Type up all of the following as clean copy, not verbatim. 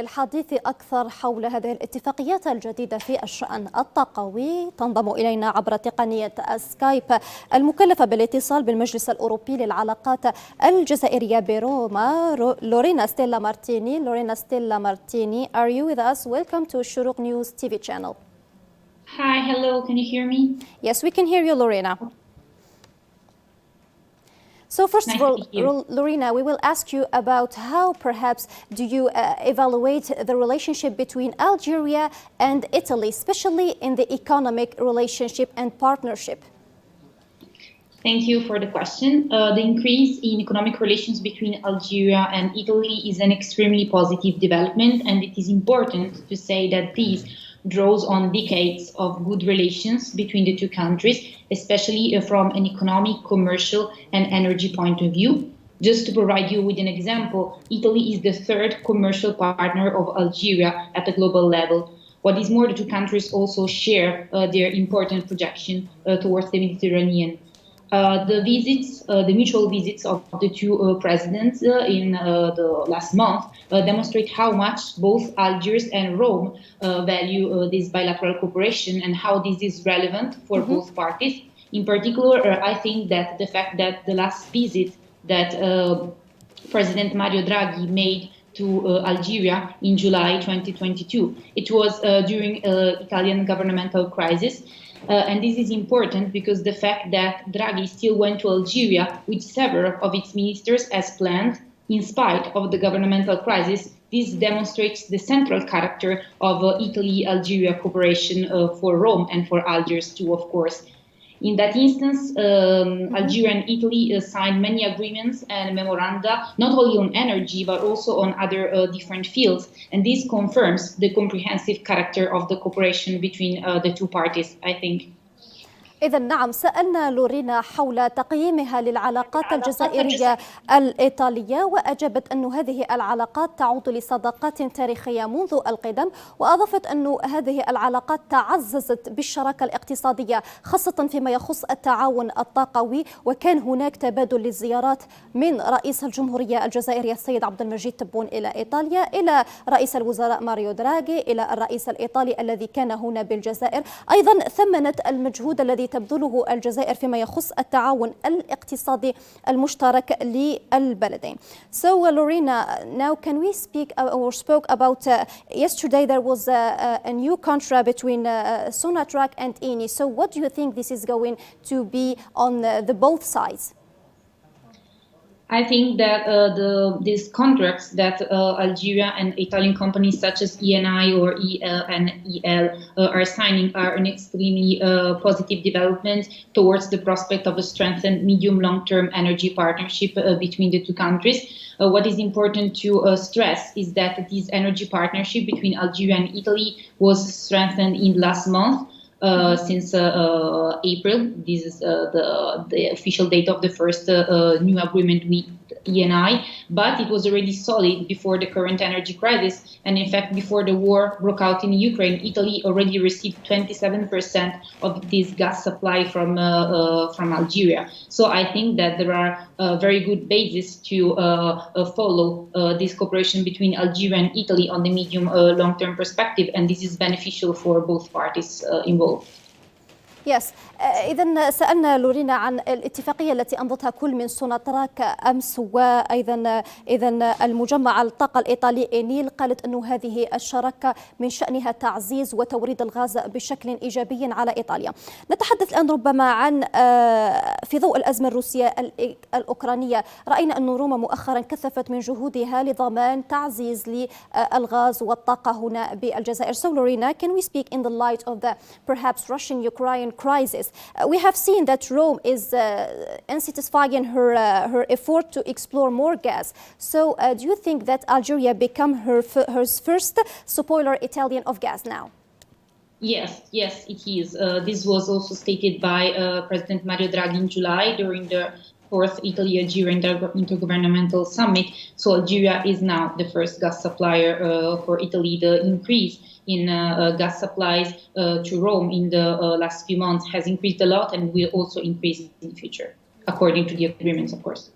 للحديث أكثر حول هذه الاتفاقيات الجديدة في الشأن الطاقوي تنضم إلينا عبر تقنية سكايب المكلفة بالاتصال بالمجلس الأوروبي للعلاقات الجزائرية بروما لورينا ستيلا مارتيني. Are you with us? Welcome to الشروق News TV channel. Hi, hello, can you hear me? Yes, we can hear you, Lorena. So first of all, Lorena, we will ask you about how perhaps do you evaluate the relationship between Algeria and Italy, especially in the economic relationship and partnership? Thank you for the question. The increase in economic relations between Algeria and Italy is an extremely positive development, and it is important to say that this draws on decades of good relations between the two countries, especially from an economic, commercial, and energy point of view. Just to provide you with an example, Italy is the third commercial partner of Algeria at a global level. What is more, the two countries also share their important projection towards the Mediterranean. The mutual visits of the two presidents in the last month demonstrate how much both Algiers and Rome value this bilateral cooperation and how this is relevant for both parties. In particular, I think that the fact that the last visit that President Mario Draghi made to Algeria in July 2022, it was during Italian governmental crisis. And this is important because the fact that Draghi still went to Algeria with several of its ministers as planned, in spite of the governmental crisis, this demonstrates the central character of Italy-Algeria cooperation for Rome and for Algiers too, of course. In that instance, Algeria and Italy signed many agreements and memoranda, not only on energy, but also on other different fields. And this confirms the comprehensive character of the cooperation between the two parties, I think. إذا نعم، سألنا لورينا حول تقييمها للعلاقات الجزائرية الإيطالية، وأجابت أن هذه العلاقات تعود لصداقات تاريخية منذ القدم، وأضافت أن هذه العلاقات تعززت بالشراكة الاقتصادية خاصة فيما يخص التعاون الطاقوي، وكان هناك تبادل للزيارات من رئيس الجمهورية الجزائرية السيد عبد المجيد تبون إلى إيطاليا، إلى رئيس الوزراء ماريو دراغي، إلى الرئيس الإيطالي الذي كان هنا بالجزائر. أيضا ثمنت المجهود الذي تبذله الجزائر فيما يخص التعاون الاقتصادي المشترك للبلدين. So Lorena, now can we speak or spoke about yesterday there was a new contract between Soonatrack and INI. So what do you think this is going to be on the both sides? I think that these contracts that Algeria and Italian companies such as ENI or EL and EL are signing are an extremely positive development towards the prospect of a strengthened medium-long-term energy partnership between the two countries. What is important to stress is that this energy partnership between Algeria and Italy was strengthened in last month. Since April. This is the official date of the first new agreement with ENI, but it was already solid before the current energy crisis. And in fact, before the war broke out in Ukraine, Italy already received 27% of this gas supply from Algeria. So I think that there are very good bases to follow this cooperation between Algeria and Italy on the medium long-term perspective, and this is beneficial for both parties involved. Yes. إذا سألنا لورينا عن الاتفاقية التي أمضتها كل من سوناطراك أمس، وأيضا المجمع الطاقة الإيطالي إنيل قالت أن هذه الشراكة من شأنها تعزيز وتوريد الغاز بشكل إيجابي على إيطاليا. نتحدث الآن ربما عن في ضوء الأزمة الروسية الأوكرانية، رأينا أن روما مؤخرا كثفت من جهودها لضمان تعزيز للغاز والطاقة هنا بالجزائر. So Lorena, can we speak in the light of the perhaps Russian-Ukraine crisis? We have seen that Rome is intensifying her effort to explore more gas. So do you think that Algeria become her first spoiler Italian of gas now? Yes, it is. This was also stated by President Mario Draghi in July during the fourth Italy-Algeria intergovernmental summit. So Algeria is now the first gas supplier for Italy. The increase in gas supplies to Rome in the last few months has increased a lot and will also increase in the future, according to the agreements, of course.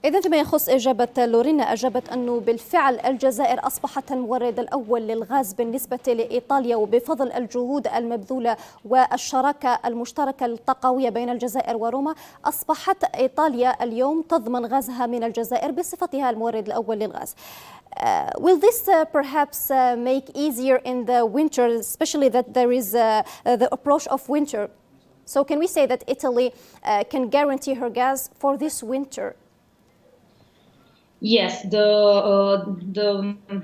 إذا فيما يخص إجابة لورينا، أجابت أنه بالفعل الجزائر أصبحت المورد الأول للغاز بالنسبة لإيطاليا، وبفضل الجهود المبذولة والشراكة المشتركة التقوية بين الجزائر وروما أصبحت إيطاليا اليوم تضمن غازها من الجزائر بصفتها المورد الأول للغاز. Will this perhaps make easier in the winter, especially that there is the approach of winter? So can we say that Italy can guarantee her gas for this winter? Yes, the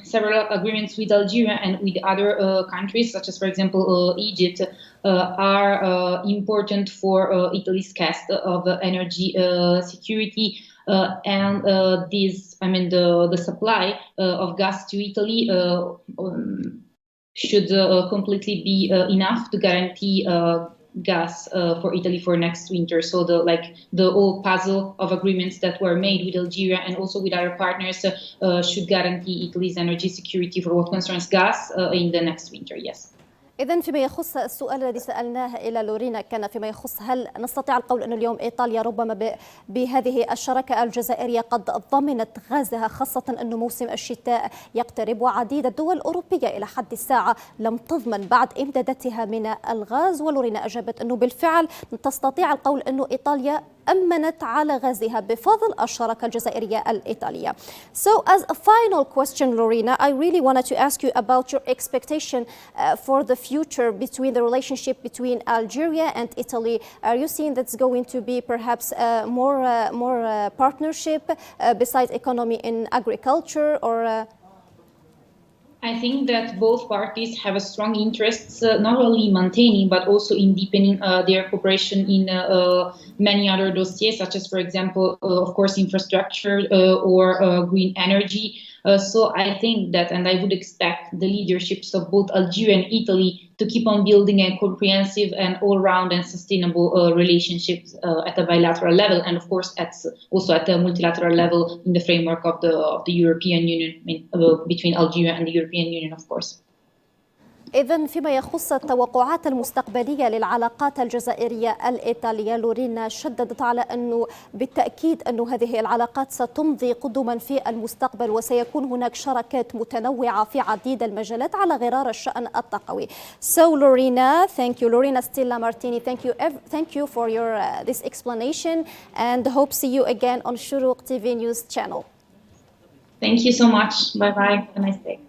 several agreements with Algeria and with other countries, such as, for example, Egypt, are important for Italy's case of energy security. And the supply of gas to Italy should completely be enough to guarantee gas for Italy for next winter. So the whole puzzle of agreements that were made with Algeria and also with other partners should guarantee Italy's energy security for what concerns gas in the next winter. Yes. إذن فيما يخص السؤال الذي سألناه إلى لورينا كان فيما يخص هل نستطيع القول أن اليوم إيطاليا ربما بهذه الشراكة الجزائرية قد ضمنت غازها، خاصة أن موسم الشتاء يقترب وعديد الدول الأوروبية إلى حد الساعة لم تضمن بعد إمداداتها من الغاز. ولورينا أجابت أنه بالفعل تستطيع القول أن إيطاليا أمنت على غازها بفضل الشراكة الجزائرية الإيطالية. So as a final question, Lorena, I really wanted to ask you about your expectation for the future between the relationship between Algeria and Italy. Are you seeing that's going to be perhaps more partnership besides economy in agriculture or? I think that both parties have a strong interest not only in maintaining but also in deepening their cooperation in many other dossiers, such as, for example, of course, infrastructure or green energy. So I think that, and I would expect the leaderships of both Algeria and Italy to keep on building a comprehensive and all-round and sustainable relationships at a bilateral level, and of course also at a multilateral level in the framework of the European Union, between Algeria and the European Union, of course. إذن فيما يخص التوقعات المستقبلية للعلاقات الجزائرية الإيطالية، لورينا شددت على أنه بالتأكيد أن هذه العلاقات ستمضي قدما في المستقبل وسيكون هناك شراكات متنوعة في عديد المجالات على غرار الشأن الطاقوي. So Lorena, thank you. Lorena Stella Martini, thank you for your this explanation and hope see you again on الشروق TV News channel. Thank you so much. Bye bye. Have a nice day.